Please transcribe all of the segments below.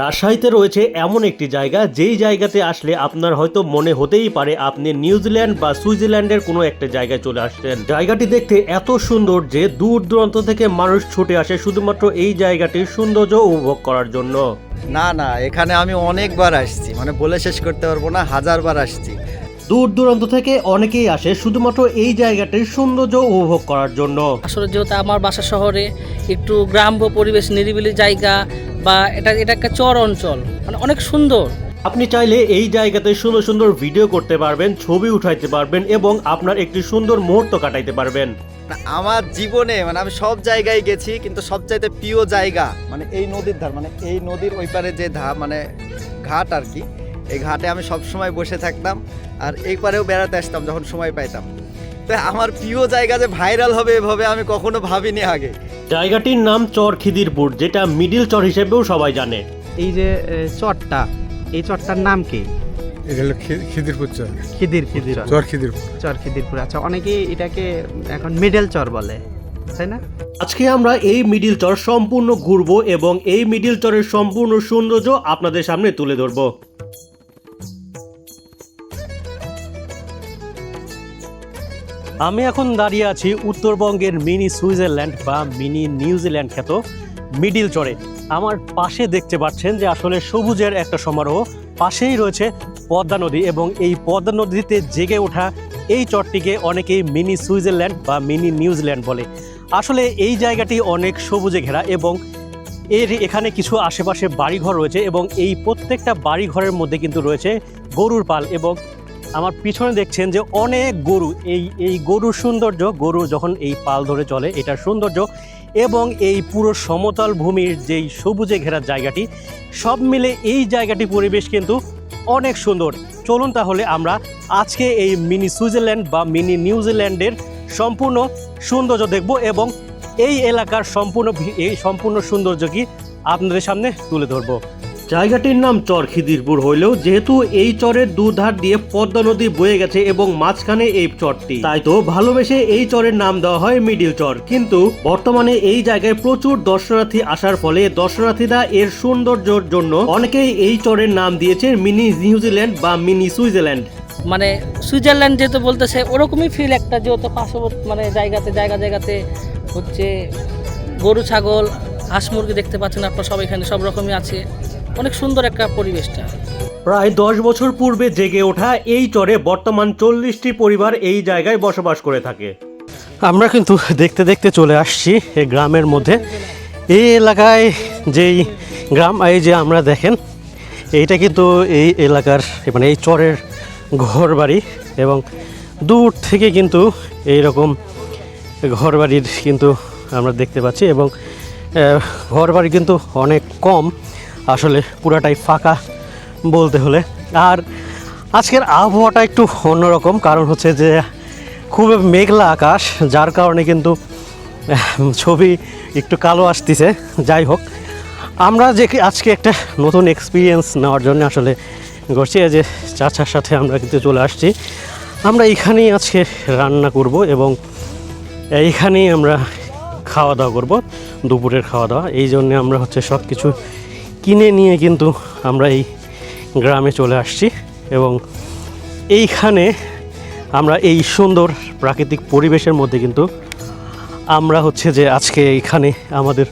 রাজশাহীতে রয়েছে এমন একটি জায়গা যেই জায়গাতে আসলে আপনার হয়তো মনে হতেই পারে আপনি নিউজিল্যান্ড বা সুইজারল্যান্ডের কোনো একটা জায়গায় চলে আসছেন। জায়গাটি দেখতে এত সুন্দর যে দূর দূরান্ত থেকে মানুষ ছুটে আসে শুধুমাত্র এই জায়গাটির সৌন্দর্য উপভোগ করার জন্য। না এখানে আমি অনেকবার আসছি, মানে বলে শেষ করতে পারবো না, হাজারবার আসছি। দূর দূরান্ত থেকে অনেকেই আসে শুধুমাত্র এই জায়গাটির সৌন্দর্য উপভোগ করার জন্য। আসলে যেহেতু আমার বাসা শহরে একটু গ্রাম্য পরিবেশ, নিরিবিলি জায়গা, বা এটা একটা চর অঞ্চল, মানে অনেক সুন্দর। আপনি চাইলে এই জায়গাতে সুন্দর সুন্দর ভিডিও করতে পারবেন, ছবি উঠাইতে পারবেন এবং আপনার একটি সুন্দর মুহূর্ত কাটাইতে পারবেন। আমার জীবনে মানে আমি সব জায়গায় গেছি, কিন্তু সবচাইতে প্রিয় জায়গা মানে এই নদীর ধার, মানে এই নদীর ওই পারে যে মানে ঘাট আর কি, এই ঘাটে আমি সব সময় বসে থাকতাম আর এই পারেও বেড়াতে আসতাম যখন সময় পাইতাম। তো আমার প্রিয় জায়গা যে ভাইরাল হবে এভাবে আমি কখনো ভাবিনি আগে। জায়গাটির নাম চর খিদিরপুর, যেটা মিডিল চর হিসেবেও সবাই জানে। এই যে চরটা, এই চরটার নাম কি? এটা হলো খিদিরপুর চর। চর খিদিরপুর। আচ্ছা, অনেকেই এটাকে এখন মিডল চর বলে, তাই না? আজকে আমরা এই মিডিল চর সম্পূর্ণ ঘুরবো এবং এই মিডিল চরের সম্পূর্ণ সৌন্দর্য আপনাদের সামনে তুলে ধরবো। আমি এখন দাঁড়িয়ে আছি উত্তরবঙ্গের মিনি সুইজারল্যান্ড বা মিনি নিউজিল্যান্ড খ্যাত মিডিল চরে। আমার পাশে দেখতে পাচ্ছেন যে আসলে সবুজের একটা সমারোহ। পাশেই রয়েছে পদ্মা নদী এবং এই পদ্মা নদীতে জেগে ওঠা এই চরটিকে অনেকেই মিনি সুইজারল্যান্ড বা মিনি নিউজিল্যান্ড বলে। আসলে এই জায়গাটি অনেক সবুজে ঘেরা এবং এখানে কিছু আশেপাশে বাড়িঘর রয়েছে এবং এই প্রত্যেকটা বাড়িঘরের মধ্যে কিন্তু রয়েছে গরুর পাল। এবং আমার পিছনে দেখছেন যে অনেক গরু, এই গরুর সৌন্দর্য, গরু যখন এই পাল ধরে চলে এটার সৌন্দর্য এবং এই পুরো সমতল ভূমির যেই সবুজে ঘেরা জায়গাটি, সব মিলে এই জায়গাটি পরিবেশ কিন্তু অনেক সুন্দর। চলুন তাহলে আমরা আজকে এই মিনি সুইজারল্যান্ড বা মিনি নিউজিল্যান্ডের সম্পূর্ণ সৌন্দর্য দেখব এবং এই এলাকার সম্পূর্ণ সৌন্দর্য কি আপনাদের সামনে তুলে ধরবো। জায়গাটির নাম চর খিদিরপুর হইলেও যেহেতু এই চরের দুধার দিয়ে পদ্মা নদী বয়ে গেছে এবং মাঝখানে এই চরটি, তাই তো ভালোবেসে এই চরের নাম দেওয়া হয় মিডিল চর। কিন্তু বর্তমানে এই জায়গায় প্রচুর দর্শনার্থী আসার ফলে দর্শনার্থীরা এর সৌন্দর্যের জন্য অনেকেই এই চরের নাম দিয়েছে মিনি নিউজিল্যান্ড বা মিনি সুইজারল্যান্ড। মানে সুইজারল্যান্ড যেহেতু বলতেছে ওরকমই ফিল একটা, যেহেতু পার্শ্ববর্তী মানে জায়গাতে হচ্ছে গরু, ছাগল, হাঁস, মুরগি দেখতে পাচ্ছেন আপনারা, সব এখানে সব রকমই আছে। অনেক সুন্দর একটা পরিবেশটা। প্রায় 10 বছর পূর্বে জেগে ওঠা এই চরে বর্তমান 40টি পরিবার এই জায়গায় বসবাস করে থাকে। আমরা কিন্তু দেখতে দেখতে চলে আসছি এই গ্রামের মধ্যে। এই এলাকায় যেই গ্রাম, এই যে আমরা দেখেন এইটা কিন্তু এই এলাকার মানে এই চরের ঘর বাড়ি এবং দূর থেকে কিন্তু এইরকম ঘর বাড়ির কিন্তু আমরা দেখতে পাচ্ছি এবং ঘর বাড়ি কিন্তু অনেক কম, আসলে পুরাটাই ফাঁকা বলতে হলে। আর আজকের আবহাওয়াটা একটু অন্যরকম, কারণ হচ্ছে যে খুব মেঘলা আকাশ, যার কারণে কিন্তু ছবি একটু কালো আসতেছে। যাই হোক, আমরা যে আজকে একটা নতুন এক্সপিরিয়েন্স নেওয়ার জন্য আসলে করছি, যে চাচার সাথে আমরা কিন্তু চলে আসছি। আমরা এখানেই আজকে রান্না করব এবং এইখানেই আমরা খাওয়া দাওয়া করব, দুপুরের খাওয়া দাওয়া। এই জন্য আমরা হচ্ছে সব কিছু কিনে নিয়ে কিন্তু আমরা এই গ্রামে চলে আসছি এবং এইখানে আমরা এই সুন্দর প্রাকৃতিক পরিবেশের মধ্যে কিন্তু আমরা হচ্ছে যে আজকে এইখানে আমাদের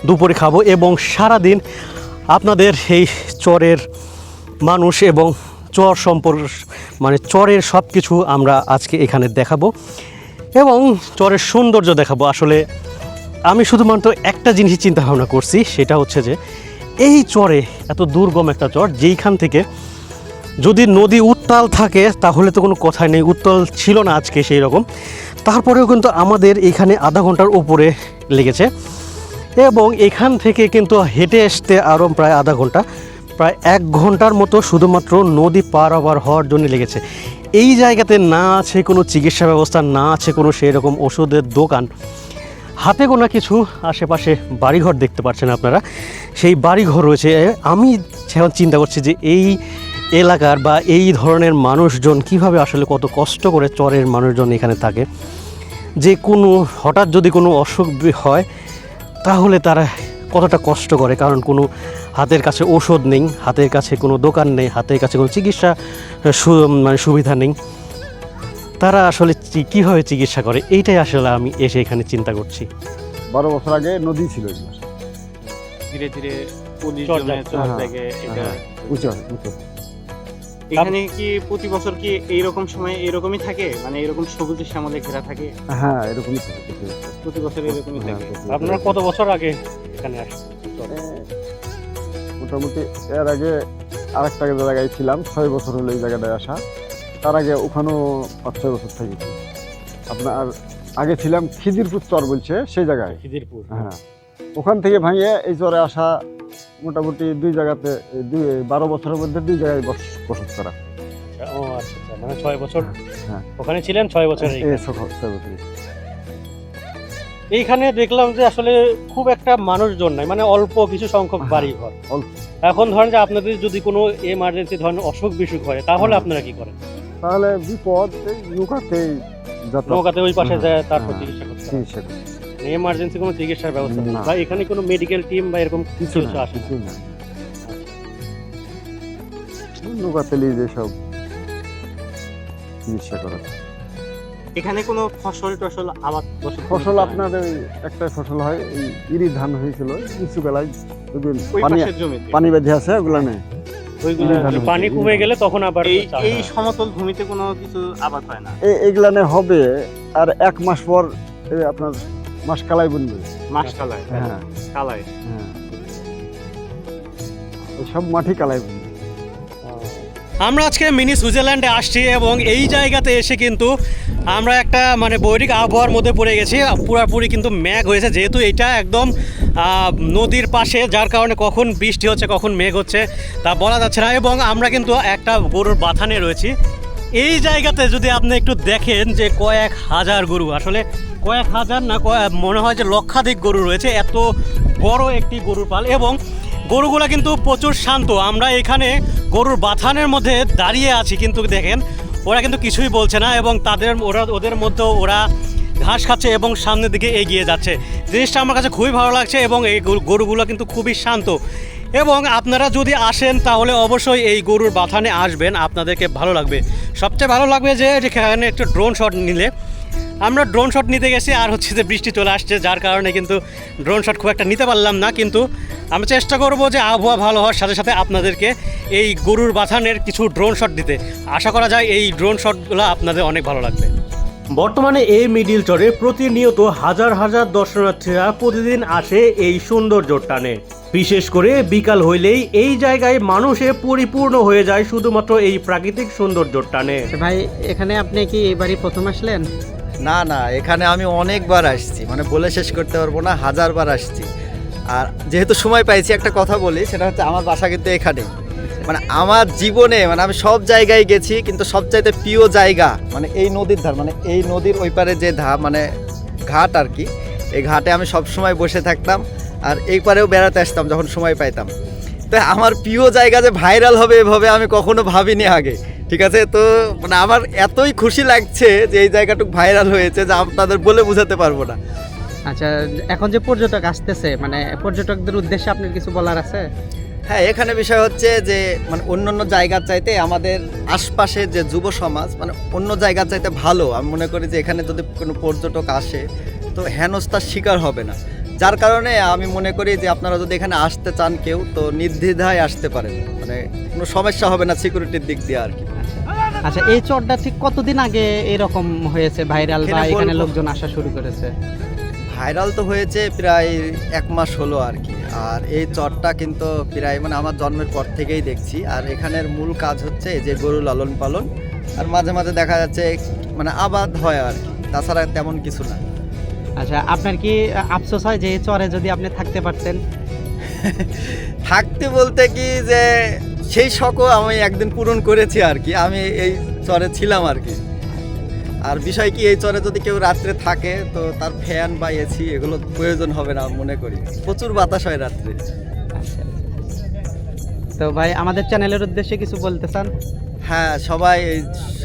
দুপুরে খাবো এবং সারাদিন আপনাদের এই চরের মানুষ এবং চর মানে চরের সব কিছু আমরা আজকে এখানে দেখাবো এবং চরের সৌন্দর্য দেখাবো। আসলে আমি শুধুমাত্র একটা জিনিস চিন্তা ভাবনা করছি, সেটা হচ্ছে যে এই চরে এত দুর্গম একটা চর, যেইখান থেকে যদি নদী উত্তাল থাকে তাহলে তো কোনো কথাই নেই, উত্তাল ছিল না আজকে সেই রকম, তারপরেও কিন্তু আমাদের এখানে আধা ঘন্টার উপরে লেগেছে এবং এখান থেকে কিন্তু হেঁটে আসতে আরও প্রায় আধা ঘন্টা, প্রায় 1 ঘন্টার মতো শুধুমাত্র নদী পার হওয়ার জন্য লেগেছে। এই জায়গাতে না আছে কোনো চিকিৎসা ব্যবস্থা, না আছে কোনো সেই রকম ওষুধের দোকান, হাতে গোনা কিছু আশেপাশে বাড়িঘর দেখতে পাচ্ছেন আপনারা, সেই বাড়িঘর রয়েছে। আমি চিন্তা করছি যে এই এলাকার বা এই ধরনের মানুষজন কিভাবে আসলে কত কষ্ট করে চরের মানুষজন এখানে থাকে, যে কোনো হঠাৎ যদি কোনো অসুখ হয় তাহলে তারা কতটা কষ্ট করে, কারণ কোনো হাতের কাছে ওষুধ নেই, হাতের কাছে কোনো দোকান নেই, হাতের কাছে কোনো চিকিৎসা মানে সুবিধা নেই। তারা আসলে কীভাবে চিকিৎসা করে, এইটাই আসলে আমি এসে এখানে চিন্তা করছি। 12 বছর আগে নদী ছিল এগুলো। ধীরে ধীরে উঁচু। এখানে কি প্রতি বছর কি এইরকম সময় এরকমই থাকে, মানে এরকম সবুজে শ্যামলে ঘেরা থাকে? হ্যাঁ, এরকমই থাকে প্রতি বছর এরকমই থাকে। আপনারা কত বছর আগে এখানে আসেন? মোটামুটি এর আগে আরেকটা জায়গায় ছিলাম, 6 বছর হলো এই জায়গাটায় আসা। তার আগে ওখানেও 5-6 বছর থেকেছি। আপনার আগে ছিলাম খিদিরপুর চর বলছে সেই জায়গায়। খিদিরপুর, হ্যাঁ, ওখান থেকে ভাঙিয়ে এই চরে আসা মোটামুটি 2 জায়গাতে 12 বছরের মধ্যে 2 জায়গায় বসত করা। ও আচ্ছা, মানে 6 বছর হ্যাঁ, ওখানে ছিলেন, 6 বছর এই 6 বছর। এইখানে দেখলাম যে আসলে খুব একটা মানুষজন নাই, মানে অল্প কিছু সংখ্যক বাড়ি ঘর। অল্প। এখন ধরেন যে আপনাদের যদি কোনো এমার্জেন্সি ধরেন অসুখ বিসুখ হয়, তাহলে আপনারা কি করেন? তাহলে বিপদ এই নৌকাতেই নৌকাতে ওই পাশে যায়, তারপর হ্যাঁ, চিকিৎসা করতে হয়। চিকিৎসা করি। এমার্জেন্সি কোনো চিকিৎসার ব্যবস্থা নেই, না। বা এখানে কোনো মেডিকেল টিম বা এরকম কিছু না, আসে না? কিছু না। নৌকাতেই যেসব চিকিৎসা করা। এখানে কোনো ফসল টসল আবাদ ফসল আপনার ওই একটাই ফসল হয়, এই ইরি ধান হয়েছিল নিচু বেলায়, ওই পানি পাশের জমিতে? পানি বেঁধে আছে ওগুলা নেই। ওইগুলো মানে পানি কমে গেলে তখন আবার এই সমতল ভূমিতে কোনো কিছু আবাদ হয় না? এইগুলানে হবে, আর 1 মাস পর এই আপনার মাস কালাই বুনবে। মাছ কালায়? হ্যাঁ, কালায়। হ্যাঁ, ওই সব মাটি কালাই বুনবে। আমরা আজকে মিনি সুইজারল্যান্ডে আসছি এবং এই জায়গাতে এসে কিন্তু আমরা একটা মানে বৈরিক আবহাওয়ার মধ্যে পড়ে গেছি। পুরোপুরি কিন্তু মেঘ হয়েছে, যেহেতু এটা একদম নদীর পাশে, যার কারণে কখন বৃষ্টি হচ্ছে কখন মেঘ হচ্ছে তা বলা যাচ্ছে না। এবং আমরা কিন্তু একটা গরুর বাথানে রয়েছি। এই জায়গাতে যদি আপনি একটু দেখেন যে কয়েক হাজার গরু, আসলে কয়েক হাজার না, মনে হয় যে লক্ষাধিক গরু রয়েছে। এত বড় একটি গরুর পাল, এবং গরুগুলা কিন্তু প্রচুর শান্ত। আমরা এখানে গরুর বাথানের মধ্যে দাঁড়িয়ে আছি, কিন্তু দেখেন ওরা কিন্তু কিছুই বলছে না, এবং ওদের মধ্যেও ওরা ঘাস খাচ্ছে এবং সামনের দিকে এগিয়ে যাচ্ছে। জিনিসটা আমার কাছে খুবই ভালো লাগছে, এবং এই গরুগুলো কিন্তু খুবই শান্ত। এবং আপনারা যদি আসেন তাহলে অবশ্যই এই গরুর বাথানে আসবেন, আপনাদেরকে ভালো লাগবে। সবচেয়ে ভালো লাগবে যে এখানে একটু ড্রোন শট নিলে। আমরা ড্রোন শট নিতে গেছি, আর হচ্ছে যে বৃষ্টি চলে আসছে, যার কারণে কিন্তু ড্রোন শট খুব একটা নিতে পারলাম না। কিন্তু আমরা চেষ্টা করব যে আবহাওয়া ভালো হওয়ার সাথে সাথে আপনাদেরকে এই গরুর বাথানের কিছু ড্রোন শট দিতে। আশা করা যায় এই ড্রোন শটগুলো আপনাদের অনেক ভালো লাগবে। বর্তমানে এই মিডিল চরে প্রতিনিয়ত হাজার হাজার দর্শনার্থীরা প্রতিদিন আসে এই সৌন্দর্য টানে। বিশেষ করে বিকাল হইলেই এই জায়গায় মানুষে পরিপূর্ণ হয়ে যায় শুধুমাত্র এই প্রাকৃতিক সৌন্দর্য টানে। ভাই, এখানে আপনি কি এবারই প্রথম আসলেন? না না, এখানে আমি অনেকবার আসছি, মানে বলে শেষ করতে পারবো না, হাজারবার আসছি। আর যেহেতু সময় পাইছি একটা কথা বলি, সেটা হচ্ছে আমার বাসা কিন্তু এখানেই। মানে আমার জীবনে মানে আমি সব জায়গায় গেছি, কিন্তু সবচাইতে প্রিয় জায়গা মানে এই নদীর ধার, মানে এই নদীর ওই পারে যে মানে ঘাট আর কি, এই ঘাটে আমি সব সময় বসে থাকতাম, আর এই পারেও বেড়াতে আসতাম যখন সময় পাইতাম। তো আমার প্রিয় জায়গা যে ভাইরাল হবে এভাবে আমি কখনো ভাবিনি আগে, ঠিক আছে? তো মানে আমার এতই খুশি লাগছে যে এই জায়গাটুকু ভাইরাল হয়েছে যে আপনাদের বলে বোঝাতে পারবো না। আচ্ছা, এখন যে পর্যটক আসতেছে, মানে পর্যটকদের উদ্দেশ্যে আপনার কিছু বলার আছে? হ্যাঁ, এখানে বিষয় হচ্ছে যে মানে অন্য জায়গার চাইতে আমাদের আশপাশে যে যুব সমাজ মানে অন্য জায়গার চাইতে ভালো। আমি মনে করি যে এখানে যদি কোনো পর্যটক আসে তো হেনস্থার শিকার হবে না, যার কারণে আমি মনে করি যে আপনারা যদি এখানে আসতে চান কেউ, তো নির্দ্বিধায় আসতে পারেন, মানে কোনো সমস্যা হবে না সিকিউরিটির দিক দিয়ে আর কি। আচ্ছা, এই চরটা ঠিক কতদিন আগে এরকম হয়েছে ভাইরাল, বা এখানে এখানে বলবো- লোকজন আসা শুরু করেছে? ভাইরাল তো হয়েছে প্রায় 1 মাস হলো আর কি। আর এই চরটা কিন্তু প্রায় মানে আমার জন্মের পর থেকেই দেখছি। আর এখানের মূল কাজ হচ্ছে যে গরু লালন পালন, আর মাঝে মাঝে দেখা যাচ্ছে মানে আবাদ হয় আর কি, তাছাড়া তেমন কিছু না। আচ্ছা, আপনার কি আফসোস হয় যে এই চরে যদি আপনি থাকতে পারতেন? থাকতে বলতে কি যে সেই শখও আমি একদিন পূরণ করেছি আর কি, আমি এই চরে ছিলাম আর কি। আর বিষয় কি, এই চরে যদি কেউ রাত্রে থাকে তো তার ফ্যান বা এসি এগুলো প্রয়োজন হবে না মনে করি, প্রচুর বাতাস হয় রাত্রে। তো ভাই, আমাদের চ্যানেলের উদ্দেশ্যে কিছু বলতে চান? হ্যাঁ,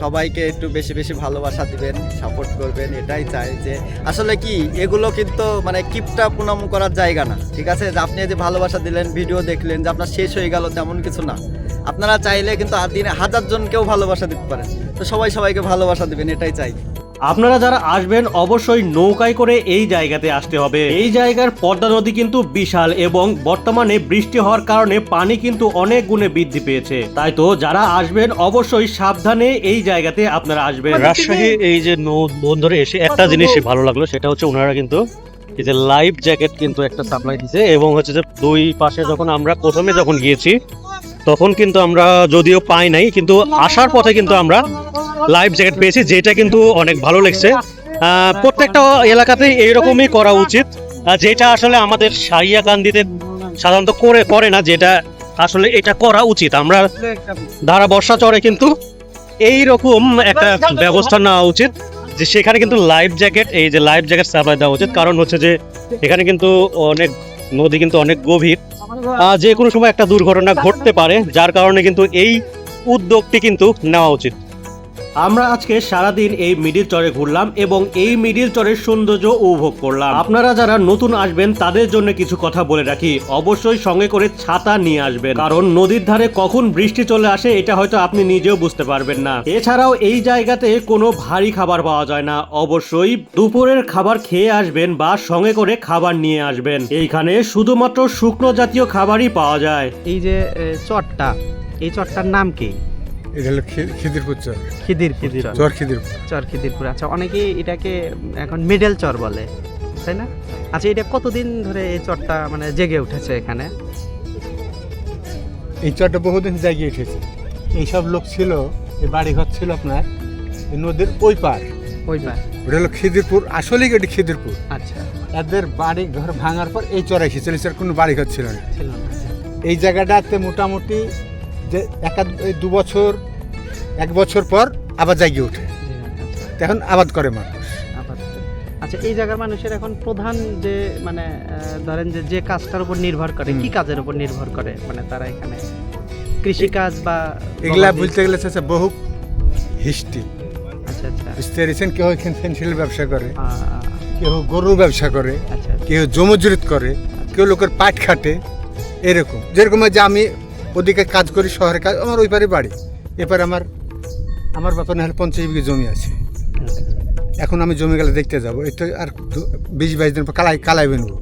সবাইকে একটু বেশি বেশি ভালোবাসা দিবেন, সাপোর্ট করবেন, এটাই চাই। যে আসলে কি এগুলো কিন্তু মানে কিপটা পুনাম করার জায়গা না, ঠিক আছে? যে আপনি যে ভালোবাসা দিলেন, ভিডিও দেখলেন, যে আপনার শেষ হয়ে গেল তেমন কিছু না। আপনারা চাইলে কিন্তু দিনে 1000 জনকেও ভালোবাসা দিতে পারেন। তো সবাইকে ভালোবাসা দিবেন, এটাই চাই। আপনারা যারা আসবেন অবশ্যই নৌকায় করে এই জায়গাতে আসতে হবে। এই জায়গার পদ্মা নদী কিন্তু বিশাল এবং বর্তমানে বৃষ্টি হওয়ার কারণে পানি কিন্তু অনেক গুণে বৃদ্ধি পেয়েছে। তাই তো যারা আসবেন অবশ্যই সাবধানে এই জায়গাতে আপনারা আসবেন। রাজশাহী এই যে বন্দরে এসে একটা জিনিসই ভালো লাগলো, সেটা হচ্ছে ওনারা কিন্তু এই যে লাইফ জ্যাকেট কিন্তু একটা সাপ্লাই দিছে এবং হচ্ছে যে দুই পাশে যখন আমরা প্রথমে যখন গিয়েছি তখন কিন্তু আমরা যদিও পাই নাই, কিন্তু আসার পথে কিন্তু আমরা লাইফ জ্যাকেট পেয়েছি, যেটা কিন্তু অনেক ভালো লাগছে। প্রত্যেকটা এলাকাতেই এইরকমই করা উচিত, যেটা আসলে আমাদের সারিয়াকান্দিতে সাধারণত করে না, যেটা আসলে এটা করা উচিত। আমরা ধারা বর্ষা চরে কিন্তু এইরকম একটা ব্যবস্থা নেওয়া উচিত, যে সেখানে কিন্তু লাইফ জ্যাকেট সাপ্লাই দেওয়া উচিত। কারণ হচ্ছে যে এখানে কিন্তু অনেক নদী কিন্তু অনেক গভীর, যে কোনো সময় একটা দুর্ঘটনা ঘটতে পারে, যার কারণে কিন্তু এই উদ্যোগটি কিন্তু নেওয়া উচিত। আমরা আজকে সারাদিন এই মিডিল চরে ঘুরলাম এবং এই মিডিল চরের সৌন্দর্য উপভোগ করলাম। আপনারা যারা নতুন আসবেন তাদের জন্য কিছু কথা বলে রাখি, অবশ্যই সঙ্গে করে ছাতা নিয়ে আসবেন, কারণ নদীর ধারে কখন বৃষ্টি চলে আসে এটা হয়তো আপনি নিজেও বুঝতে পারবেন না। এছাড়াও এই জায়গাতে কোনো ভারী খাবার পাওয়া যায় না, অবশ্যই দুপুরের খাবার খেয়ে আসবেন বা সঙ্গে করে খাবার নিয়ে আসবেন। এইখানে শুধুমাত্র শুকনো জাতীয় খাবারই পাওয়া যায়। এই যে এই চরটার নাম কি? এটা হলো খিদিরপুর চর। খিদিরপুর চর খিদিরপুর। চর খিদিরপুর। আচ্ছা, অনেকেই এটাকে এখন মিডল চর বলে, তাই না? আচ্ছা, এটা কতদিন ধরে এই চরটা মানে জেগে উঠেছে এখানে? এই চরটা বহুদিন জাগিয়ে উঠেছে। এইসব লোক ছিল, এই বাড়িঘর ছিল আপনার এই নদীর ওই পার। ওটা হলো খিদিরপুর, আসলেই এটা খিদিরপুর। আচ্ছা, এদের বাড়ি ঘর ভাঙার পর এই চর এসেছিল, এছাড়া কোনো বাড়িঘর ছিল না। ছিল না। এই জায়গাটাতে মোটামুটি যে এক বছর পর আবার জাগিয়ে ওঠে, এখন আবাদ করে মানুষ। আচ্ছা, এই জায়গার মানুষের এখন প্রধান যে মানে ধরেন যে কাজটার উপর নির্ভর করে, কি কাজের উপর নির্ভর করে মানে তারা এখানে? কৃষিকাজ বা এগুলা বলতে গেলে হচ্ছে বহু হিস্ট্রি। আচ্ছা আচ্ছা, বুঝতে পেরেছেন? কেউ এখানে পেন্সিলের ব্যবসা করে, কেউ গরুর ব্যবসা করে, আচ্ছা কেউ জমজুরিত করে, কেউ লোকের পাট খাটে, এরকম। যেরকম যে আমি ওদিকে কাজ করি, শহরে কাজ, আমার ওই পারে বাড়ি, এপারে আমার বাপের না হলে 50 বিঘা জমি আছে। এখন আমি জমি গেলে দেখতে যাবো, এই তো আর 20-22 দিন পর কালাই বেনবো।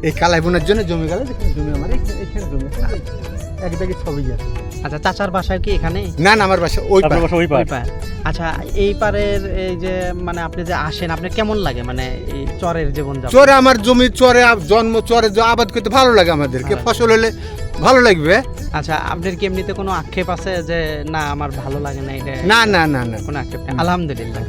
এই কালাই বোনার জন্য জমি গেলে জমি আমার এখানে জমি এক দেখি ছবি আছে। আচ্ছা, চাচার বাসায় কি এখানে? না, আমার বাসা ওই পার। আচ্ছা, এই পারের এই যে মানে আপনি যে আসেন, আপনার কেমন লাগে মানে এই চরের জীবন? চরে আমার জমি, চরে জন্ম, চরে আবাদ করতে ভালো লাগে আমাদেরকে, ফসল হলে ভালো লাগবে। আচ্ছা, আপনার কি এমনিতে কোনো আক্ষেপ আছে যে না আমার ভালো লাগে না এটা? না না না না, কোনো আক্ষেপ নেই, আলহামদুলিল্লাহ।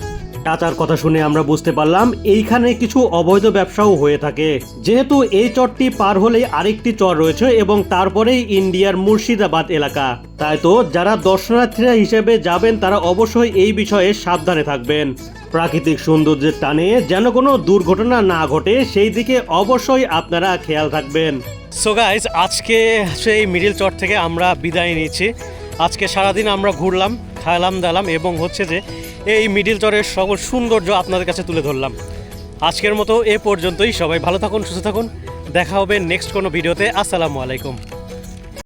চাচার কথা শুনে আমরা বুঝতে পারলাম এইখানে কিছু অবৈধ ব্যবসাও হয়ে থাকে, যেহেতু এই চরটি পার হলেই আরেকটি চর রয়েছে এবং তারপরেই ইন্ডিয়ার মুর্শিদাবাদ এলাকা। তাই তো যারা দর্শনার্থীরা হিসেবে যাবেন তারা অবশ্যই এই বিষয়ে সাবধানে থাকবেন। প্রাকৃতিক সৌন্দর্যের টানে যেন কোনো দুর্ঘটনা না ঘটে সেই দিকে অবশ্যই আপনারা খেয়াল থাকবেন। সো গাইজ, আজকে সেই মিডিল চর থেকে আমরা বিদায় নিচ্ছি। আজকে সারাদিন আমরা ঘুরলাম, খাইলাম দালাম এবং হচ্ছে যে এই মিডিল চরের সকল সৌন্দর্য আপনাদের কাছে তুলে ধরলাম। আজকের মতো এ পর্যন্তই। সবাই ভালো থাকুন, সুস্থ থাকুন, দেখা হবে নেক্সট কোনো ভিডিওতে। আসসালামু আলাইকুম।